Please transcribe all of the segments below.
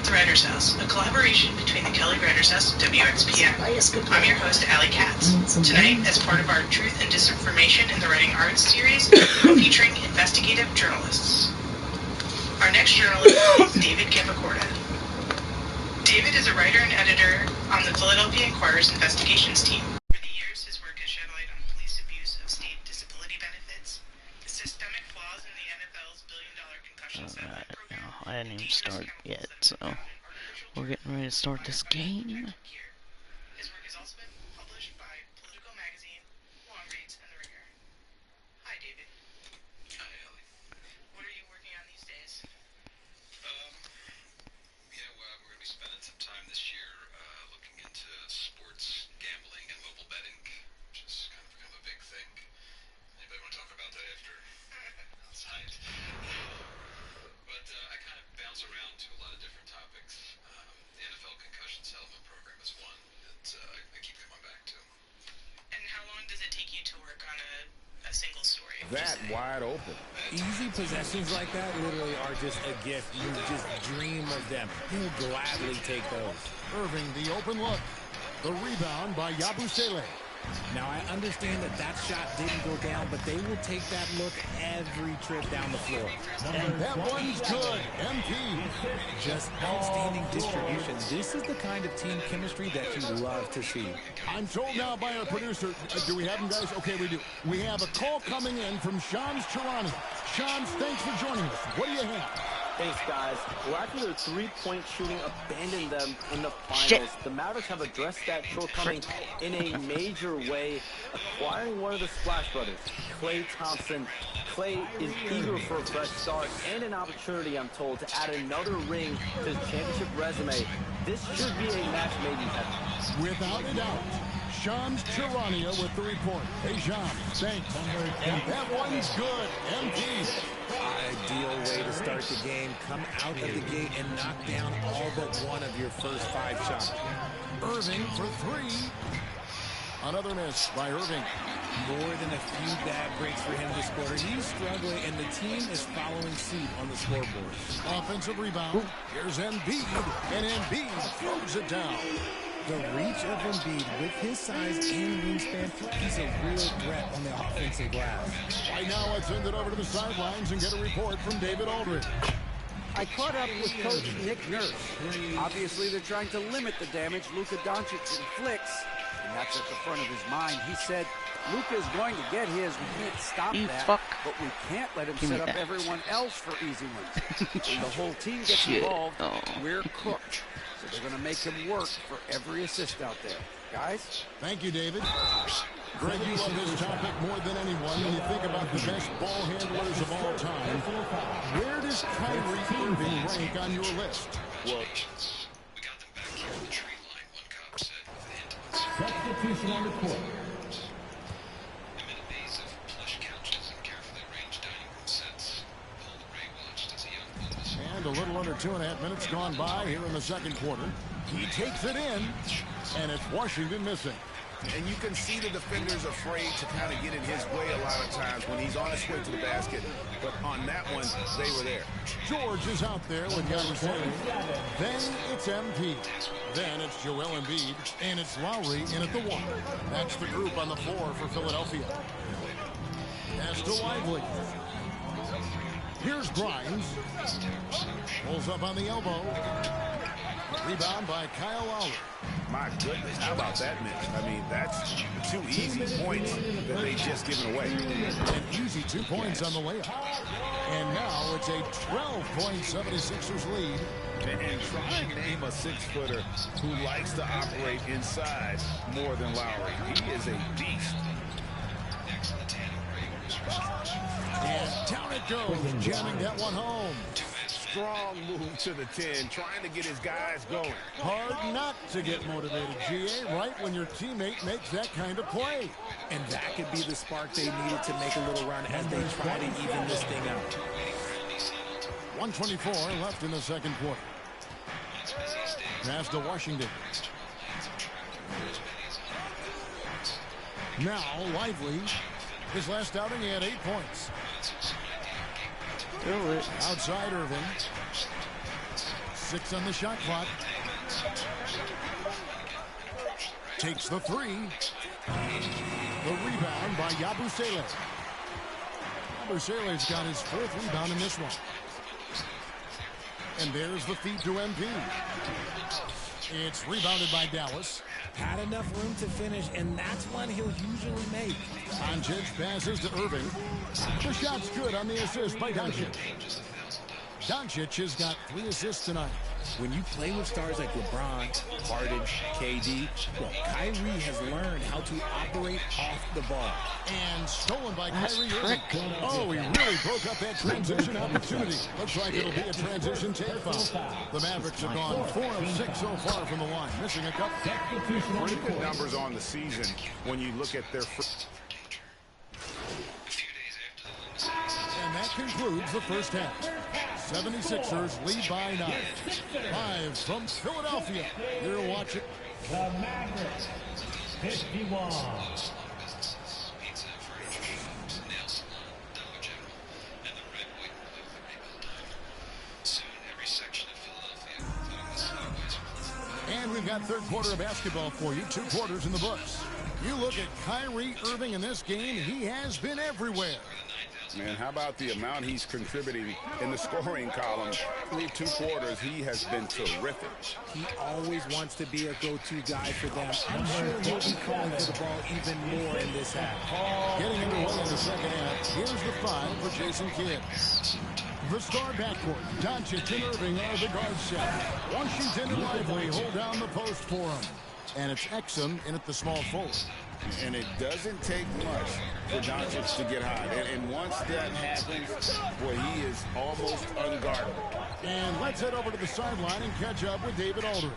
The Writer's House, a collaboration between the Kelly Writer's House and WXPN. I'm your host, Allie Katz. Tonight, as part of our Truth and Disinformation in the Writing Arts series, we're featuring investigative journalists. Our next journalist is David Campocorda. David is a writer and editor on the Philadelphia Inquirer's investigations team. For the years, his work has shed light on police abuse of state disability benefits, the systemic flaws in the NFL's billion-dollar concussion settlement program. I didn't even start yet, so we're getting ready to start this game. His work has also been published by Politico Magazine, Long Reads, and The Ringer. Hi, David. Hi, Ellie. What are you working on these days? Well, we're going to be spending some time this year looking into sports gambling and mobile betting, which has kind of become a big thing. Anybody want to talk about that after outside? But I kind of bounce around to a lot of different topics. The NFL concussion settlement program is one that I keep coming back to. And how long does it take you to work on a single story? That wide open. Easy possessions like that literally are just a gift. You just dream of them. He'll gladly take those. Irving, the open look. The rebound by Yabusele. Now, I understand that shot didn't go down, but they will take that look every trip down the floor. And that one's good. MP. Just outstanding distribution. This is the kind of team chemistry that you love to see. I'm told now by our producer, do we have him, guys? Okay, we do. We have a call coming in from Shams Charania. Shams, thanks for joining us. What do you have? Thanks, guys. Well, after their three-point shooting abandoned them in the finals, Shit. the Mavericks have addressed that shortcoming in a major way, acquiring one of the Splash Brothers, Klay Thompson. Klay is eager for a fresh start and an opportunity, I'm told, to add another ring to his championship resume. This should be a match made in heaven. Without a doubt. Shams Charania with the report. Hey, Shams, thanks. And that one's good. MP. Ideal way to start the game. Come out of the gate and knock down all but one of your first 5 shots. Irving for 3. Another miss by Irving. More than a few bad breaks for him this quarter. He's struggling, and the team is following suit on the scoreboard. Offensive rebound. Here's Embiid, and Embiid throws it down. The reach of Embiid with his size and wingspan, he's a real threat on the offensive glass. Right now, let's send it over to the sidelines and get a report from David Aldridge. I caught up with Coach Nick Nurse. Obviously, they're trying to limit the damage Luka Doncic inflicts, and that's at the front of his mind. He said, Luka is going to get his. We can't stop that, but we can't let him set up everyone else for easy ones. When the whole team gets involved, we're cooked. So they're going to make him work for every assist out there. Guys? Thank you, David. Greg, you love this topic more than anyone when you think about the best ball handlers of all time. Where does Kyrie Irving rank on your list? Well, we got them back here on the tree line, one cop said, with a hint of Substitution on the court. I'm in a maze of plush couches and carefully arranged dining room sets. Paul Ray watched as a young bull was And a little under 2.5 minutes gone by here in the second quarter. He takes it in, and it's Washington missing. And you can see the defenders afraid to kind of get in his way a lot of times when he's on his way to the basket. But on that one, they were there. George is out there with Yabusele. Then it's MP. Then it's Joel Embiid. And it's Lowry in at the 1. That's the group on the floor for Philadelphia. Pass to Lively. Here's Grimes. Pulls up on the elbow. Rebound by Kyle Lowry. My goodness, how about that miss? I mean, that's 2 easy points that they just given away. An easy 2 points on the layup. And now it's a 12-point 76ers lead. And try and name a 6-footer who likes to operate inside more than Lowry. He is a beast. And down it goes, jamming that one home. Strong move to the 10, trying to get his guys going. Hard not to get motivated, GA, right when your teammate makes that kind of play. And that could be the spark they needed to make a little run as they try to even this thing out. 1:24 left in the second quarter. Pass to Washington. Now Lively. His last outing, he had 8 points. Do it. Outside Irving. 6 on the shot clock. Takes the 3. The rebound by Yabusele. Yabusele's got his 4th rebound in this one. And there's the feed to MP. It's rebounded by Dallas. Had enough room to finish, and that's one he'll usually make. Doncic passes to Irving. The shot's good on the assist by Doncic. Doncic has got 3 assists tonight. When you play with stars like LeBron, Harden, KD, well, Kyrie has learned how to operate off the ball. And stolen by Kyrie Irving. Oh, he really broke up that transition opportunity. Looks like it'll be a transition take foul. The Mavericks have gone 4 of 6 so far from the line, missing a couple. Pretty good numbers on the season when you look at their And that concludes the first half. 76ers lead by 9. Live from Philadelphia, you're watching the Mavericks 51. And we've got third quarter of basketball for you. 2 quarters in the books. You look at Kyrie Irving in this game, he has been everywhere. Man, how about the amount he's contributing in the scoring column? Through 2 quarters, he has been terrific. He always wants to be a go-to guy for them. I'm sure he'll be calling for the ball even more in this half. Getting underway in the second half. Here's the 5 for Jason Kidd. The star backcourt, Doncic and Irving are the guard set. Washington and Lively hold down the post for him. And it's Exum in at the small forward. And it doesn't take much for Doncic to get hot. And once that happens, boy, he is almost unguardable. And let's head over to the sideline and catch up with David Aldridge.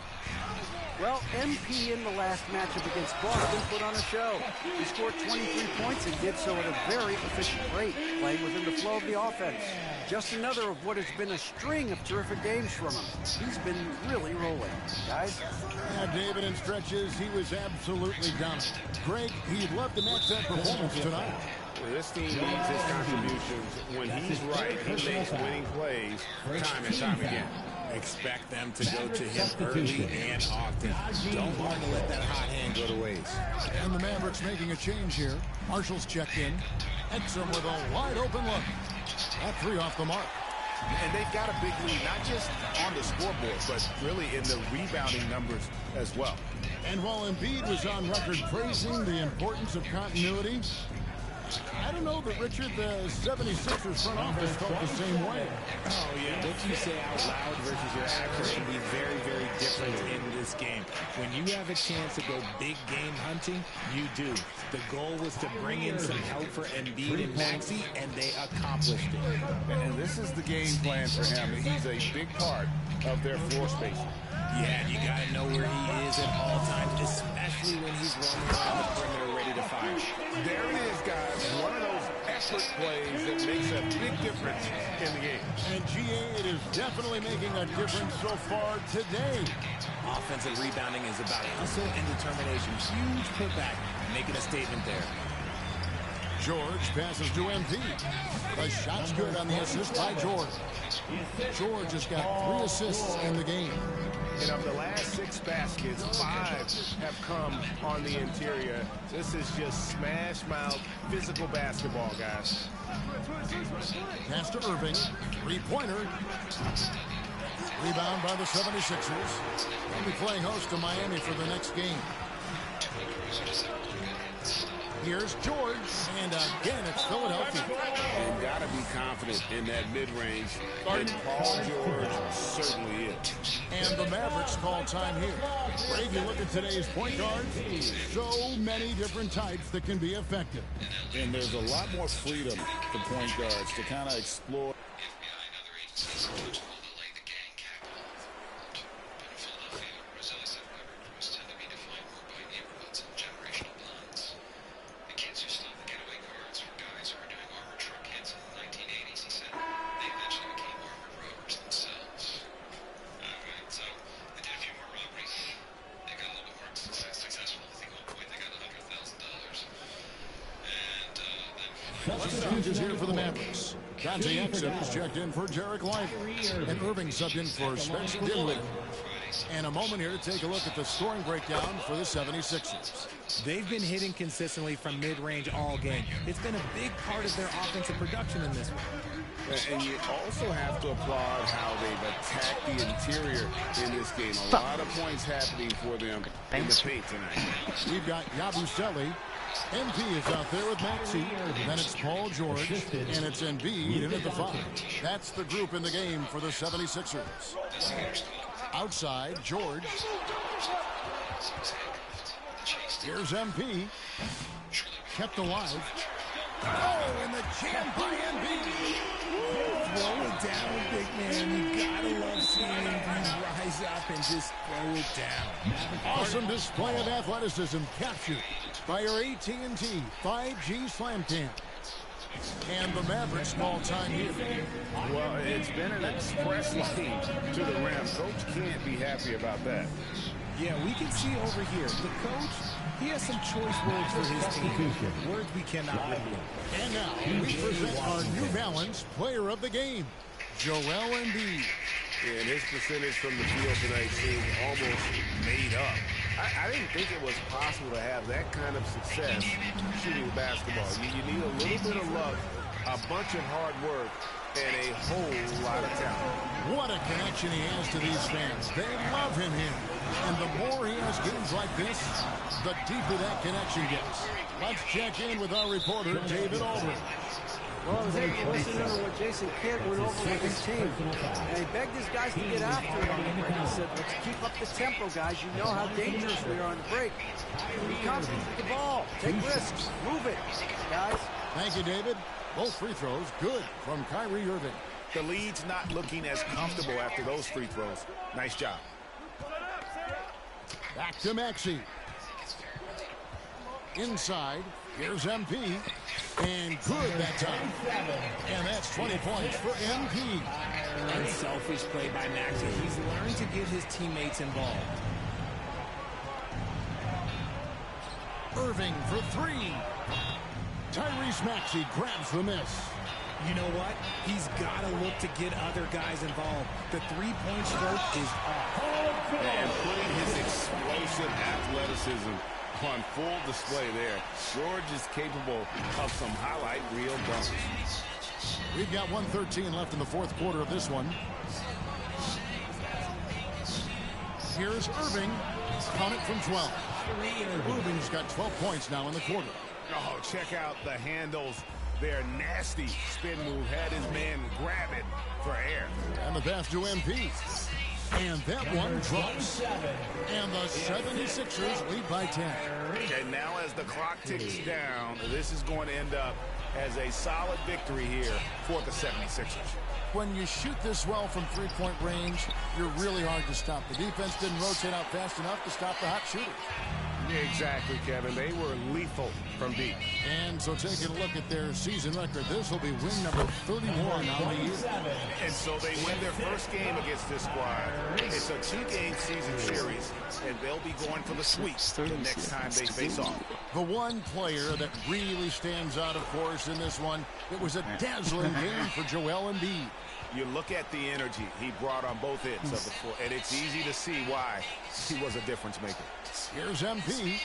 Well, MP in the last matchup against Boston put on a show. He scored 23 points and did so at a very efficient rate, playing within the flow of the offense. Just another of what has been a string of terrific games from him. He's been really rolling. Guys? Yeah, David, in stretches, he was absolutely dominant. Greg, he'd love to match that performance tonight. Well, this team needs his contributions. When he's right, he makes winning plays time and time again. Expect them to go to him early and often. Don't want to let that hot hand go to waste. And the Mavericks making a change here. Marshall's checked in. Exum with a wide open look. That 3 off the mark. And they've got a big lead, not just on the scoreboard, but really in the rebounding numbers as well. And while Embiid was on record praising the importance of continuity, I don't know that, Richard, the 76ers front office felt the same way. Oh, yeah. What you say out loud versus your actions can be very, very different in this game. When you have a chance to go big game hunting, you do. The goal was to bring in some help for Embiid and Maxey, and they accomplished it. And this is the game plan for him. He's a big part of their floor spacing. Yeah, you got to know where he is at all times, especially when he's roaming around the perimeter ready to fire. There it is, guys. One of those effort plays that makes a big difference in the game. And GA, it is definitely making a difference so far today. Offensive rebounding is about hustle and determination. Huge putback, making a statement there. George passes to MP. The shot's good on the assist by George. George has got 3 assists in the game. And of the last 6 baskets, 5 have come on the interior. This is just smash mouth physical basketball, guys. Pass to Irving. 3-pointer. Rebound by the 76ers. They'll be playing host to Miami for the next game. Here's George, and again it's Philadelphia. They've got to be confident in that mid-range, and Paul George certainly is. And the Mavericks call time here. Greg, you look at today's point guards, so many different types that can be effective. And there's a lot more freedom for point guards to kind of explore. Changes here for the Mavericks. Dante Exum is checked in for Jarek Lively. And Irving subbed in for Spencer Dinwiddie. And a moment here to take a look at the scoring breakdown for the 76ers. They've been hitting consistently from mid-range all game. It's been a big part of their offensive production in this one. And you also have to applaud how they've attacked the interior in this game. A lot of points happening for them in the paint tonight. We've got Yabusele. MP is out there with Maxey. Then it's Paul George. And it's Embiid in at the 5. That's the group in the game for the 76ers. Outside, George. Here's MP. Kept alive. Oh, and the jam by Embiid. Throw it down, big man. You gotta love seeing Embiid rise up and just throw it down. Awesome display of athleticism captured by our AT&T 5G Slam Cam. And the Mavericks call time here. Well, it's been an express lane to the rim. Coach can't be happy about that. Yeah, we can see over here. The coach, he has some choice words for his team. Words we cannot repeat. And now we present our New Balance Player of the Game, Joel Embiid. And his percentage from the field tonight seemed almost made up. I didn't think it was possible to have that kind of success shooting basketball. You need a little bit of luck, a bunch of hard work, and a whole lot of talent. What a connection he has to these fans. They love him here. And the more he has games like this, the deeper that connection gets. Let's check in with our reporter, David Aldridge. Well, I was able to listen to what Jason Kidd went over with his team. And he begged his guys to get after it on the break. He said, let's keep up the tempo, guys. You know how dangerous we are on the break. Be confident with the ball. Take risks. Move it, guys. Thank you, David. Both free throws good from Kyrie Irving. The lead's not looking as comfortable after those free throws. Nice job. Back to Maxey. Inside, here's MP. And good that time. And that's 20 points for MP. Unselfish play by Maxey. He's learned to get his teammates involved. Irving for 3. Tyrese Maxey grabs the miss. You know what? He's got to look to get other guys involved. The three-point stroke is off. And putting his explosive athleticism on full display there. George is capable of some highlight reel dunks. We've got 1:13 left in the fourth quarter of this one. Here's Irving. Count it from 12. Irving's got 12 points now in the quarter. Oh, check out the handles. Their nasty spin move had his man grab it for air. And the pass to MP. And that one drops. And the 76ers lead by 10. And now as the clock ticks down, this is going to end up as a solid victory here for the 76ers. When you shoot this well from three-point range, you're really hard to stop. The defense didn't rotate out fast enough to stop the hot shooters. Exactly, Kevin. They were lethal from deep. And so taking a look at their season record, this will be win number 31 on the year. And so they win their first game against this squad. It's a 2-game season series, and they'll be going for the sweep the next time they face off. The one player that really stands out, of course, in this one, it was a dazzling game for Joel Embiid. You look at the energy he brought on both ends of the floor, and it's easy to see why he was a difference maker. Here's MP.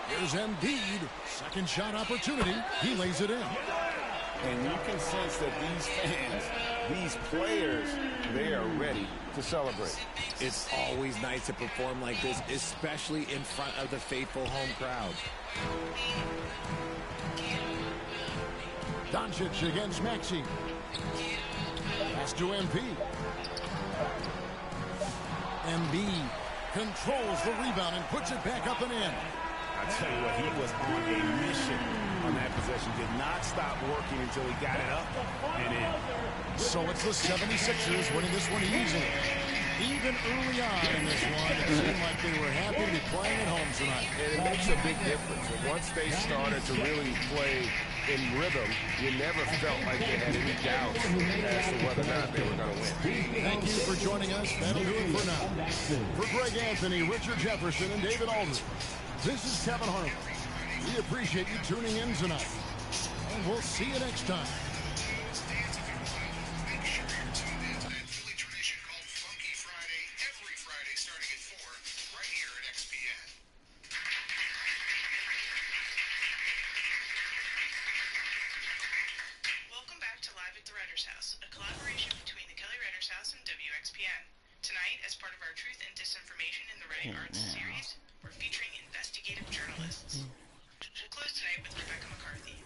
Here's Embiid. Second shot opportunity. He lays it in. And you can sense that these fans, these players, they are ready to celebrate. It's always nice to perform like this, especially in front of the faithful home crowd. Doncic against Maxey. Pass to MP. Embiid controls the rebound and puts it back up and in. I tell you what, he was on a mission on that possession. Did not stop working until he got it up and in. So it's the 76ers winning this one easily. Even early on in this one, it seemed like they were happy to be playing at home tonight. And it makes a big difference. And once they started to really play in rhythm, you never felt like they had any doubts as to whether or not they were going to win. Thank you for joining us. That'll do it for now. For Greg Anthony, Richard Jefferson, and David Aldridge, this is Kevin Harlan. We appreciate you tuning in tonight. And we'll see you next time. Philly tradition called Funky Friday, every Friday starting at 4, right here at XPN. Welcome back to Live at the Writers' House, a collaboration between the Kelly Writers' House and WXPN. Tonight, as part of our Truth and Disinformation in the Writing Arts series, we're featuring investigative journalists. We'll close tonight with Rebecca McCarthy.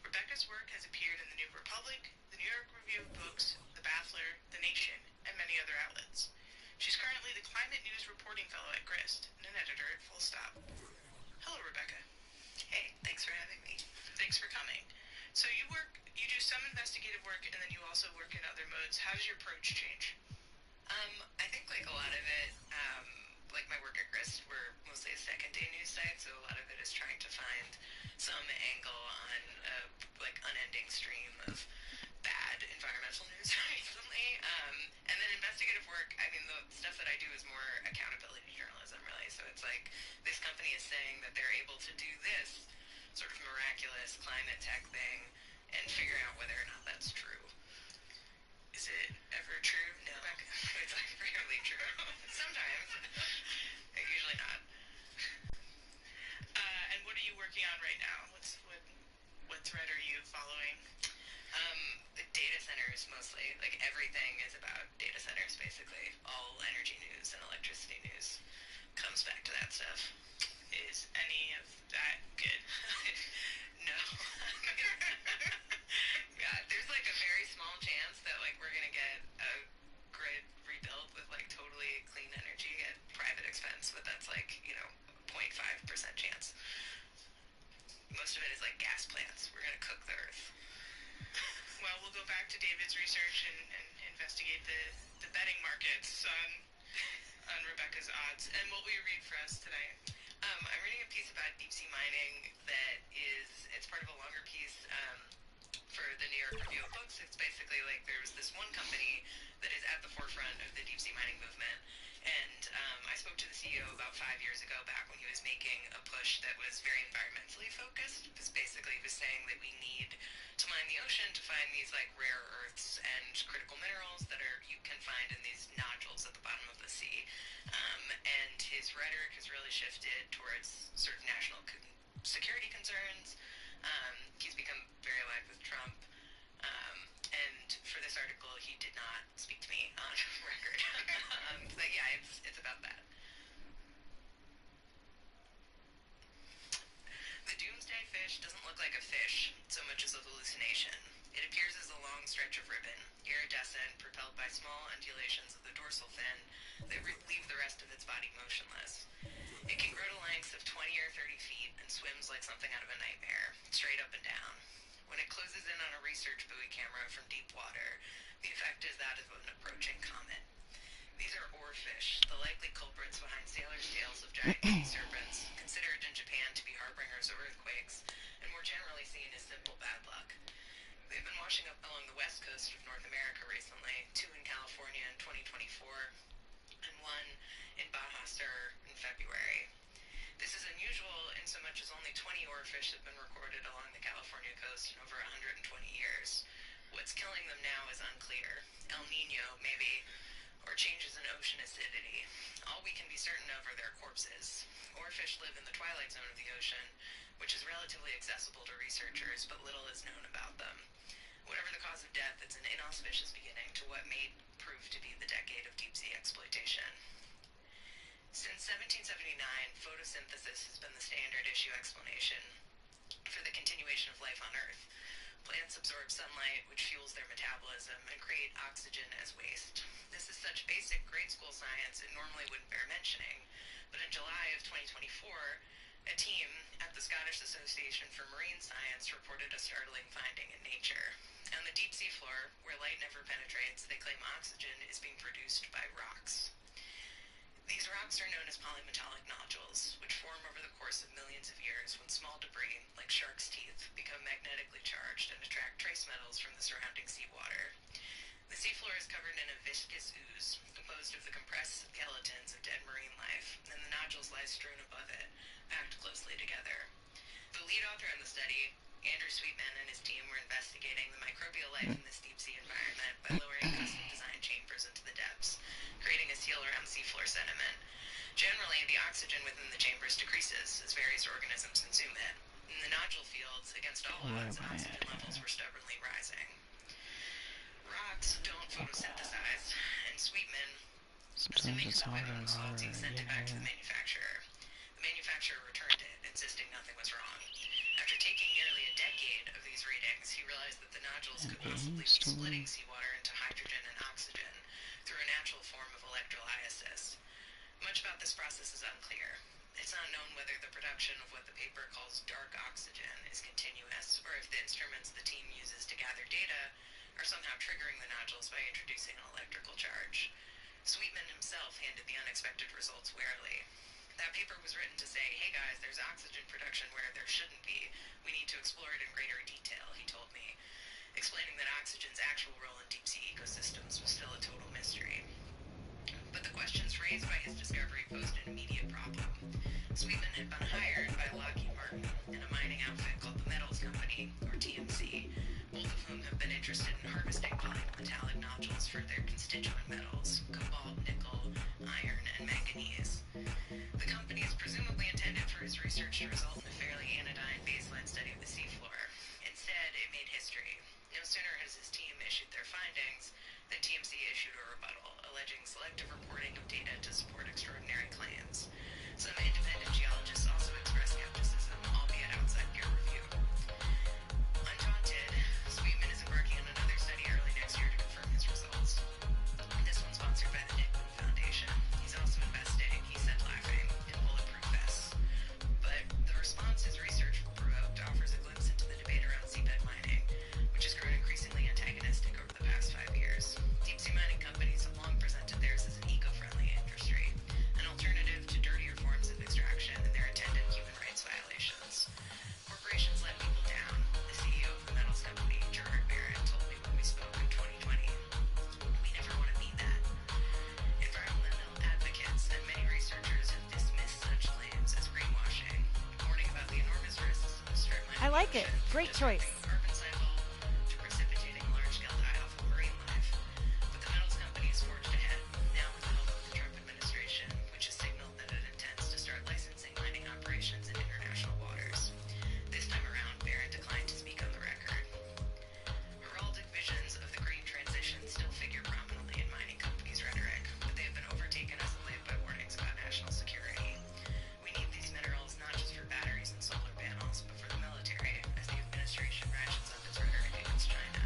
Rebecca's work has appeared in the New Republic, the New York Review of Books, the Baffler, the Nation, and many other outlets. She's currently the Climate News Reporting Fellow at Grist and an editor at Full Stop. Hello, Rebecca. Hey, thanks for having me. Thanks for coming. So you do some investigative work, and then you also work in other modes. How does your approach change? I think like a lot of it, like my work at Grist, we're mostly a second-day news site, so a lot of it is trying to find some angle on a like unending stream of bad environmental news recently. And then investigative work, I mean, the stuff that I do is more accountability journalism, really. So it's like this company is saying that they're able to do this sort of miraculous climate tech thing and figure out whether or not that's true. Is it ever true? No, it's like rarely true. Sometimes. Usually not. And what are you working on right now? What thread are you following? Data centers mostly. Like everything is about data centers basically. All energy news and electricity news comes back to that stuff. Is any of that good? No. Yeah, there's like a very small chance that like we're gonna get a grid rebuilt with like totally clean energy at private expense, but that's like, 0.5% chance. Most of it is like gas plants. We're gonna cook the earth. Well, we'll go back to David's research and investigate the betting markets on Rebecca's odds. And what will you read for us tonight? I'm reading a piece about deep sea mining that it's part of a longer piece for the New York Review of Books. It's basically like there was this one company that is at the forefront of the deep sea mining movement. And I spoke to the CEO about 5 years ago, back when he was making a push that was very environmentally focused. Because basically he was saying that we need to mine the ocean to find these like rare earths and critical minerals that you can find in these nodules at the bottom of the sea. And his rhetoric has really shifted towards sort of national security concerns. He's become very aligned with Trump. And for this article, he did not speak to me on record. But yeah, it's about that. The doomsday fish doesn't look like a fish so much as a hallucination. It appears as a long stretch of ribbon, iridescent, propelled by small undulations of the dorsal fin that leave the rest of its body motionless. It can grow to lengths of 20 or 30 feet and swims like something out of a nightmare, straight up and down. When it closes in on a research buoy camera from deep water, the effect is that of an approaching comet. These are oarfish, the likely culprits behind sailors' tales of giant sea serpents, considered in Japan to be harbingers of earthquakes, and more generally seen as simple bad luck. They've been washing up along the west coast of North America recently, 2 in California in 2024, and 1 in Baja Sur in February. This is unusual in so much as only 20 oarfish have been recorded along the California coast in over 120 years. What's killing them now is unclear. El Nino, maybe, or changes in ocean acidity. All we can be certain of are their corpses. Oarfish live in the twilight zone of the ocean, which is relatively accessible to researchers, but little is known about them. Whatever the cause of death, it's an inauspicious beginning to what may prove to be the decade of deep-sea exploitation. Since 1779, photosynthesis has been the standard issue explanation for the continuation of life on Earth. Plants absorb sunlight, which fuels their metabolism, and create oxygen as waste. This is such basic grade school science it normally wouldn't bear mentioning, but in July of 2024, a team at the Scottish Association for Marine Science reported a startling finding in Nature. On the deep sea floor, where light never penetrates, they claim oxygen is being produced by rocks. These rocks are known as polymetallic nodules, which form over the course of millions of years when small debris, like shark's teeth, become magnetically charged and attract trace metals from the surrounding seawater. The seafloor is covered in a viscous ooze, composed of the compressed skeletons of dead marine life, and the nodules lie strewn above it, packed closely together. The lead author in the study, Andrew Sweetman and his team were investigating the microbial life in this deep sea environment by lowering custom-designed chambers into the depths, creating a seal around seafloor sediment. Generally, the oxygen within the chambers decreases as various organisms consume it. In the nodule fields, against all odds, oxygen levels were stubbornly rising. Rocks don't photosynthesize, and Sweetman, assuming it's harder and salty, sent it back to the manufacturer. The manufacturer returned it, insisting nothing was wrong. After taking nearly a decade of these readings, he realized that the nodules could possibly be splitting seawater into hydrogen and oxygen through a natural form of electrolysis. Much about this process is unclear. It's not known whether the production of what the paper calls dark oxygen is continuous, or if the instruments the team uses to gather data are somehow triggering the nodules by introducing an electrical charge. Sweetman himself handed the unexpected results warily. That paper was written to say, hey guys, there's oxygen production where there shouldn't be. We need to explore it in greater detail, he told me, explaining that oxygen's actual role in deep-sea ecosystems was still a total mystery. But the questions raised by his discovery posed an immediate problem. Sweetman had been hired by Lockheed Martin and a mining outfit called the Metals Company, or TMC, both of whom have been interested in harvesting polymetallic nodules for their constituent metals, cobalt, nickel, iron, and manganese. The company is presumably intended for his research to result in a fairly anodyne baseline study of the seafloor. Instead, it made history. No sooner has his team issued their findings than TMC issued a rebuttal, alleging selective reporting of data to support extraordinary claims. Some independent geologists also expressed skepticism, albeit outside peer review. Undaunted, Sweetman is embarking on another study early next year to confirm his results. This one sponsored by the Nick Boone Foundation. He's also investing, he said laughing, in bulletproof vests. But the response his research provoked offers a glimpse into the debate around seabed mining, which has grown increasingly antagonistic over the past 5 years. Deep-sea mining companies have long presented theirs as an eco-friendly industry, an alternative to dirtier forms of extraction and their attendant human rights violations. Corporations let people down. The CEO of the metals company, Gerhard Barrett, told me when we spoke in 2020. We never want to be that. Environmental advocates and many researchers have dismissed such claims as greenwashing, warning about the enormous risks of strip mining. I like it. Great choice. Carbon cycle to precipitating large-scale die-off of marine life. But the metals company has forged ahead, now with the help of the Trump administration, which has signaled that it intends to start licensing mining operations in international waters. This time around, Barrett declined to speak on the record. Heraldic visions of the green transition still figure prominently in mining companies' rhetoric, but they have been overtaken as of late by warnings about national security. We need these minerals not just for batteries and solar panels, but for the military, as the administration ratchets up its rhetoric against China.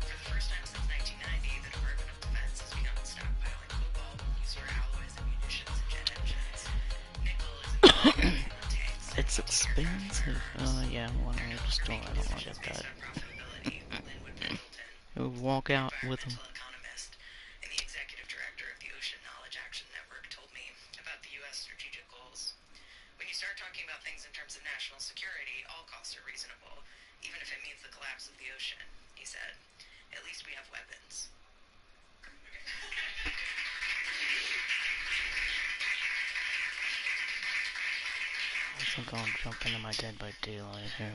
For the first time since 1990, the Department of Defense has begun stockpiling cobalt used for alloys and munitions and jet engines. Nickel is in tanks. It's expensive. Yeah, well, I just don't want to get that. We'll walk out with them. Economist and the executive director of the Ocean Knowledge Action Network told me about the U.S. strategic goals. When you start talking about things in terms of national security, all costs are reasonable, even if it means the collapse of the ocean, he said. At least we have weapons. I think I'll jump into my Dead by Daylight here.